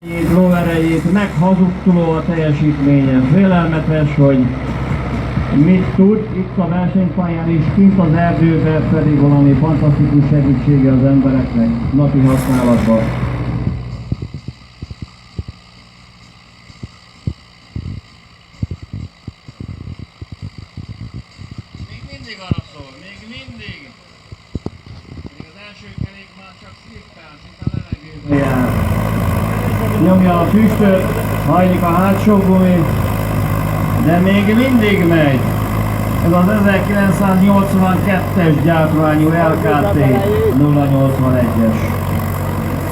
Lóerejét meghazudtoló a teljesítménye. Félelmetes, hogy mit tud itt a versenypályán is, kint az erdőben pedig valami fantasztikus segítsége az embereknek napi használatban. Még mindig arra szól, még mindig. Még az első kerék már csak szépen, szinte levegőben jár. Nyomja a füstöt, hajlik a hátsó gumi, de még mindig megy. Ez az 1982-es gyártványú LKT 081-es.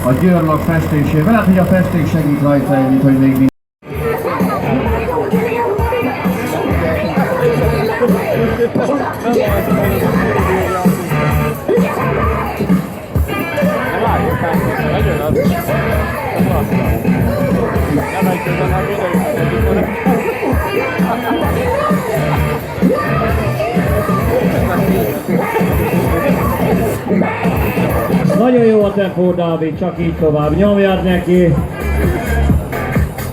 A győrlak festésével, lehet, hogy a festék segít rajta együtt, hogy még mindig. Nagyon jó a tempó, Dávid, csak így tovább. Nyomjad neki.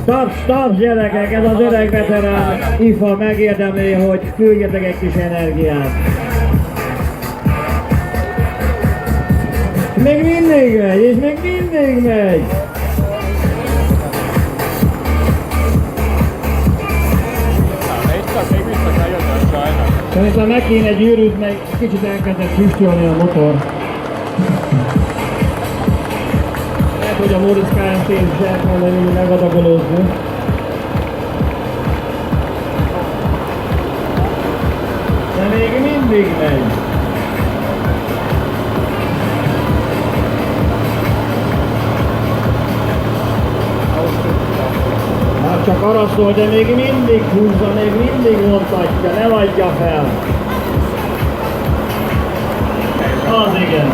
Taps, gyerekek, ez az öreg veterán IFA megérdemli, hogy küldjetek egy kis energiát. Még mindig megy, és még mindig megy. Szerintem meg kéne gyűrűzni, meg kicsit elkezdett füstölni a motor. Lehet, hogy a Móricz Kft. Is el kellene megadagolózni. De még mindig megy. Hát csak arra szól, de még mindig húzza, még mindig vontatja, nem adja fel. Az igen.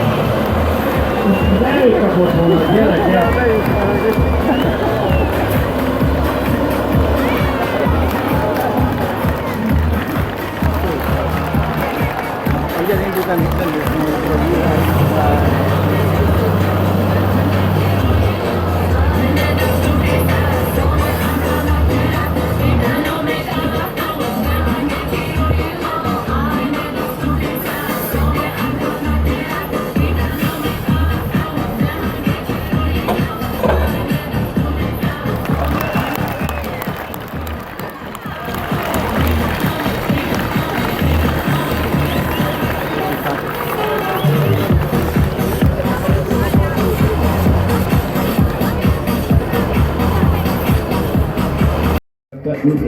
De ő kapott volna, gyerekek.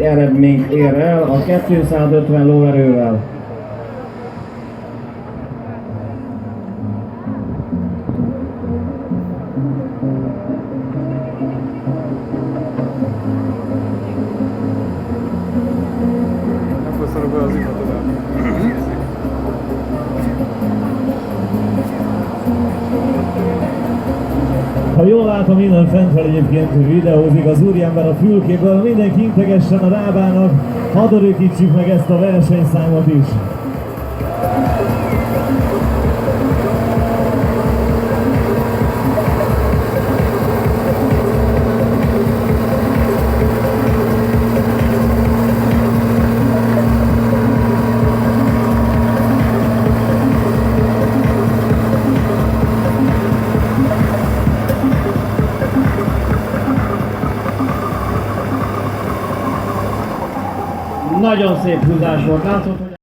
Eredményt ér el a 250 lóerővel. Ha jól látom, minden fentről egyébként videózik az úriember a fülkéből, mindenki integessen a lábának, hadd örökítsük meg ezt a versenyszámot is. Nagyon szép húzás volt, látszott, hogy